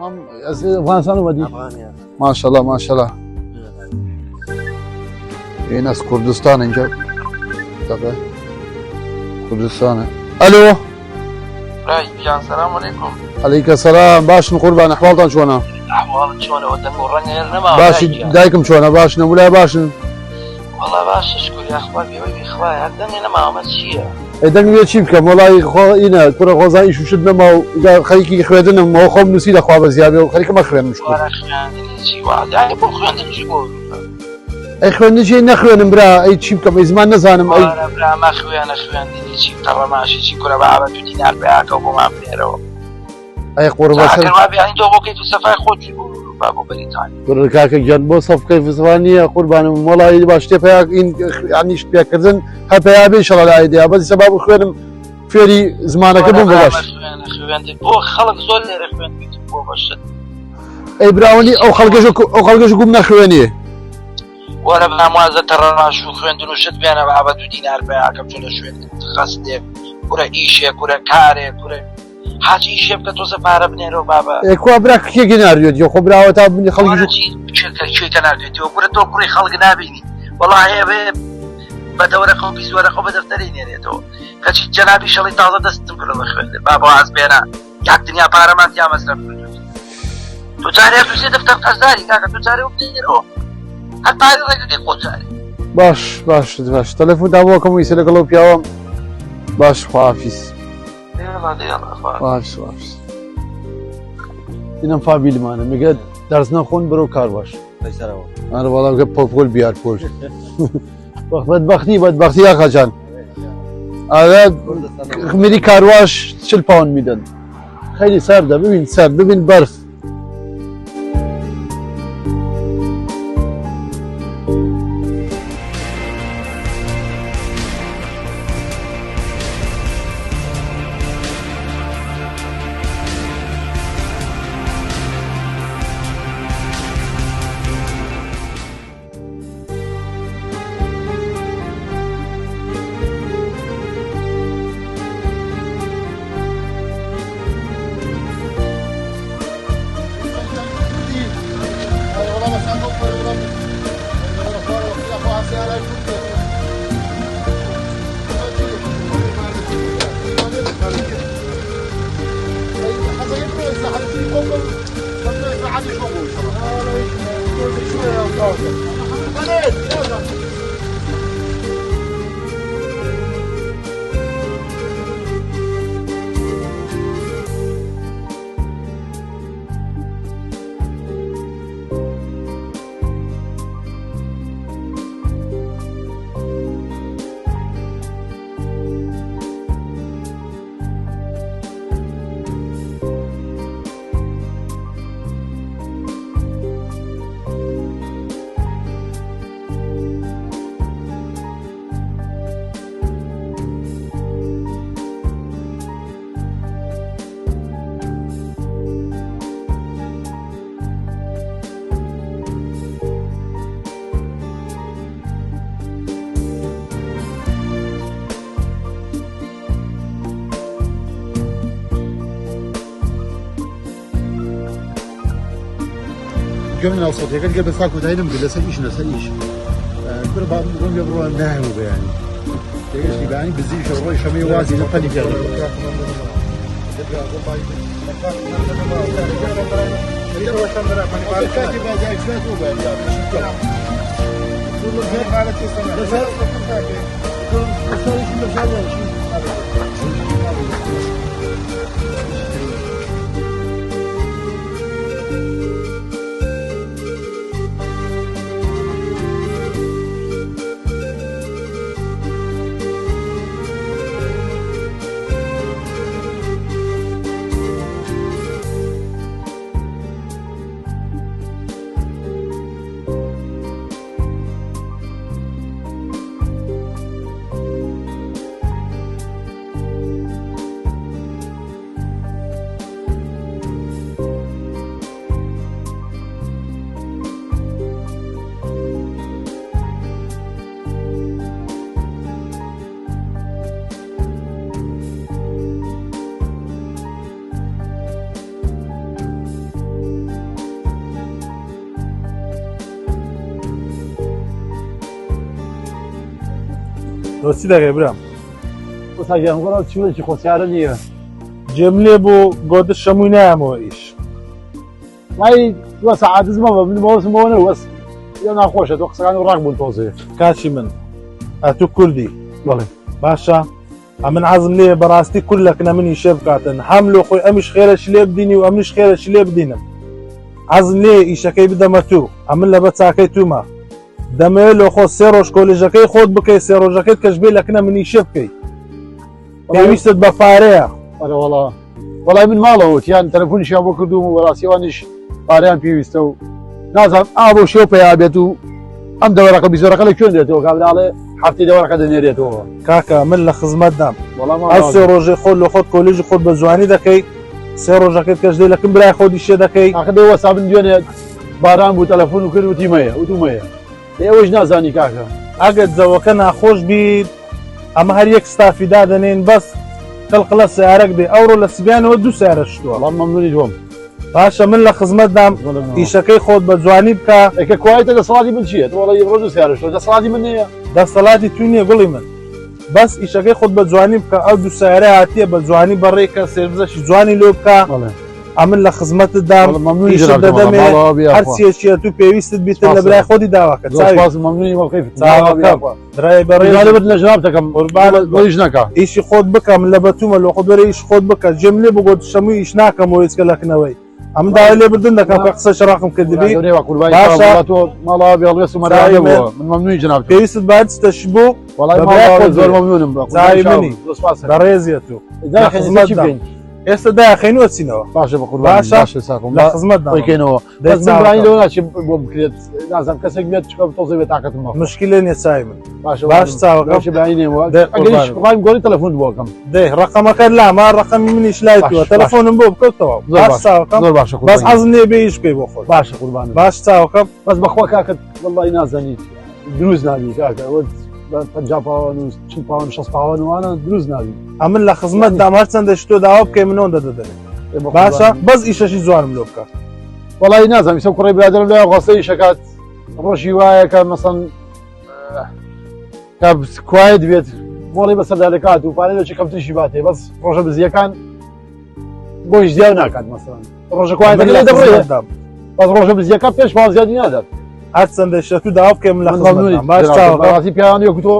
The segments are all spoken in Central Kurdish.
تمام از افغانستان اومدی؟ افغانیه. ماشاءالله ماشاءالله. این از کردستان اینجا. دقیقه کردستانه. الو. راي جان السلام عليكم. عليك السلام. باشن قربان احوالتان شلونه؟ احوالك شلون ودك ورنا ما باش دايكم شلونه؟ باشن ولا باشن؟ والله باش اشكر يا اخوان بيبي اخوان هدني انا ما عملت شيء. اذن ويا شي بكم والله خو هنا كره خوزاي شو شدنا ما اذا خليكي خوادنا ما خو نسيت اخوا بزياده خليك ما خرم مشكل. ولا خوان شي واحد يعني بو خوان تجيبوا. اي خوان نجي نخوان برا اي شي بكم زمان نزانم اي انا برا ما خوان دي شي ترى ماشي شي كره بابا دينار بياك او ما بيرو. اي قربا سر ما يعني تو بوكي في سفاي خود بابو بريطانيا. بركاك جنبو صف كيف زوانيه قربان والله باش تبيك ان يعني ايش بيكردن هبا ان شاء الله لا ايديا بس سبب خوانم فيري زمانك بو باش. خوان بو خلق زول خوان بو باش. اي براوني او خلقش قمنا خوانيه. ولا بنا موازة ترى شو خوندنو شد بينا بابا دو دينار بياك بجونا شوين خاصدك كورا ايشي كورا كاري كورا حاجة ايشي بك توصف بارا بنيرو بابا. اي كوا براك كي جناريو ديو خو براوتا بني خلقش. ولا شي كناريو ديو كورا تو كوري خلق نابيني والله هي بدورقه وبزورقه بدفترين يعني تو كاتش جنابي شالي تازه دستم كل خوند بابا عز بينا ياك دنيا بارا ما انت مصرف تو جاري تو سي دفتر قزاري كاكا تو جاري وبتيرو حتى هذا رجل قزاري باش تلفون دعواكم ويسألك الله بياوم باش حافظ يلا حافظ اینم فابیل مانه میگه درس نخون برو کار باش. آره والله میگه پول بیار پول. بدبختی آقا جان. آره میری کارواش 40 پوند میدن. خیلی سرده ببین برف. قمنا وصوتي قال بس اكو داينم قال سيش كل بعض يقول يبروا نهو يعني ايش يعني بزي شروي شمي وازي نقني كده دۆچی دەکەی برام وەساگیان وەڵا چی خۆسیارە نییە جێم لێ بوو گۆدە شەمووی نایەمەوە ئیش وای وەسە عادزمە بە من بەوەسمەوە وەس یا ناخۆشە تۆ قسەکان ڕاک بوون تۆزێ کاچی من ئەتو کوردی بەڵێ باشە ئەمن عەزم لێ بەڕاستی کورلەکنە منی شێ بکاتن هەم لۆ خۆی ئەمیش خێرەش لێ بدینی و ئەمنیش خێرەشی لێ بدینم عەزم لێ ئیشەکەی بدەمە تو ئەمن لە بە چاکەی تومە دەمەوێت لۆ خۆ سێ ڕۆژ کۆلێژەکەی خۆت بکەی سێ ڕۆژەکەت کەش بێ لەکنە منی شێ بکەی پێویستت بە پارەیە ئەرە وەڵا وەڵای من ماڵەوە تیان تەلەفۆنیشیان بۆ کردوم و بەڕاستیوانیش پارەیان پێویستە و نازانم ئابۆ شێو پێیا بێت و ئەم دەوەرەکە بیزۆرەکە لە کوێن دێتەوە کابراڵێ هەفتی دەوەرەکە دەنێرێتەوە کاکە من لە خزمەت دام وەڵام ئەو سێ ڕۆژێ خۆت لە خۆت کۆلێژی خۆت بە جوانی دەکەی سێ ڕۆژەکەت کەش دێ لەکن برای خۆتی شێ دەکەی ئاخە دێ وەسا من دوێنێت باران بوو تەلەفۆن و کرد وتیمەیە وتومەیە ئێوەش نازانی کاکە ئەگەر جەوەکە ناخۆش بیت ئەمە هەر یەک ستافی دادەنێن بەس قلقلە سیارەك بێ ئەوڕۆ لە سبیانەوە دوو سیارە شتووە وەڵام مەمنونی دوم باشە من لە خزمەت دام ئیشەکەی خۆت بە جوانی بکە ئەکە کوایتە دەسەڵاتی من چییە وەڵی ڕۆژ و سیارە شتۆ دەسەڵاتی من نییە دەسەڵاتی تو نییە گوڵی من بەس ئیشەکەی خۆت بە جوانی بکە ئەو دوو سیارە هاتیە بە جوانی بەڕێکە سێرزەشی جوانی لۆ بکە ئەمن لە خزمەتت دام ئیشت دەدەمێ هەر چیە تو پێویستت بیتن لە برای خۆتی داواکە مەمنونی درای بەڕێ لە ژراب دەکەم بۆیش نەکە ئیشی خۆت بکەم لە بەتومە لۆ خۆ بەرە ئیش خۆت بکە جێم لێ بگۆت شەمووی ئیش ناکەمەوە هیچکە لەکنەوەی ئەم داوای لێ بردن دەکەم کە قسە شەڕاقم کردبی تۆ ماڵاوە بێڵێ سومەرایی بووە من مەمنونی جناب پێویستت باچتەش بوو وەڵای زۆر مەمنونم منی بەڕێزیە تو ئێستا داخینوە چینەوە باشە بە باشە لە خزمەت داکەینەوە دەستراینەوە ناچی بۆ بکرێت نازانم کەسێک بێت چکە تۆزە بێت تااقەتم مشکلێ نیە چای من باش چاوەکەش باینێەوە گۆری تەلەفۆن بۆکەم دێ ڕقەمەکە لامە ڕقەمی منیش لایتوە تەلەفۆنم بۆ بکەوتەوە زۆر باشە باس حەزم لێ بێیش بکەی بۆ خۆت باشە قوربان باش چاوەکەم بەس بەخوا کاکەت وەڵی نازانیت دروست نابی کاکە پاوان و چ پاوان 6 پاوان وانە دروست نابی ئەمن لە خزمەت دام هەرچەندە شتۆ داوا بکەی منەوە دەدەدەێت باشە بەس ئیشەشی جوانم لۆ بکە وەڵی نازانم سە کوڕی برادرم لە غاستەی شکات ڕۆژی وایە کە مەسەن کوایت بێت مۆڵی بەسەردا دەکات و پارەی دەچی کەمتریشی باتێ بەس ڕۆژە بزیەکان بۆی زیاد ناکات مەسەن ڕۆژە کوایت دەبڕێت بەس ڕۆژە بزیەکە پێش پاو زیادی نادات هەرچەندە شتو داوا بکەم لە خزمەتدام باش چاوەڕاستی پیاوان وەکو تۆ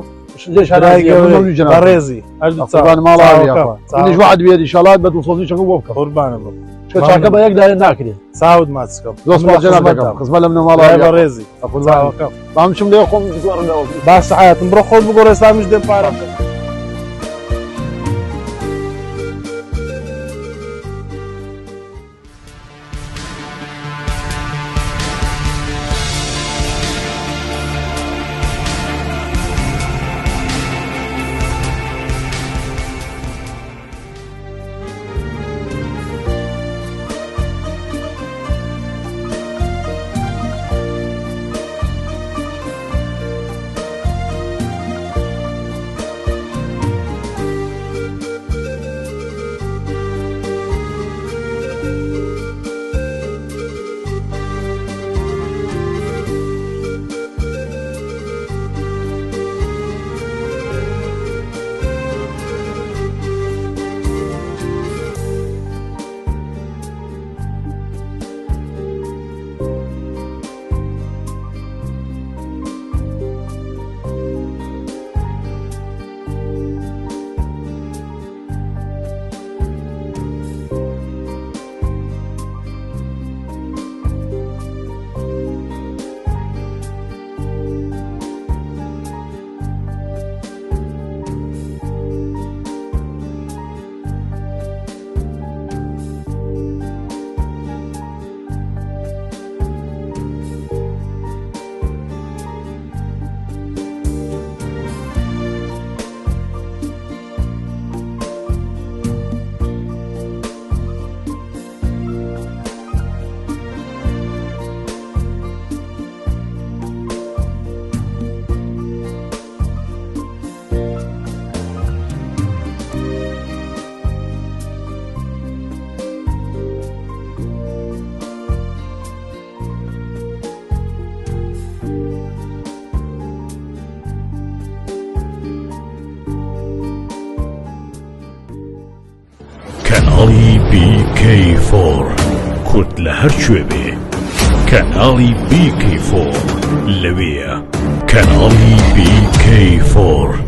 بەڕێزی هەردووانیش وعد بێت ئینشاڵات بە دووسۆزی چەکە بۆ بکە قوربانە بۆ چاکە بە یەک دایە ناکرێت چاوت ماچکەم خزمە لە منەماڵی بەڕێزی بام چم لێ خۆم زۆرەوە باش حیاتم بڕۆ خۆت بگۆڕێ ئێستامیش دێم پارە کەناڵی BK4 کورد لە هەرکوێ بێ کەناڵی BK4 لەوەیە کەناڵی BK4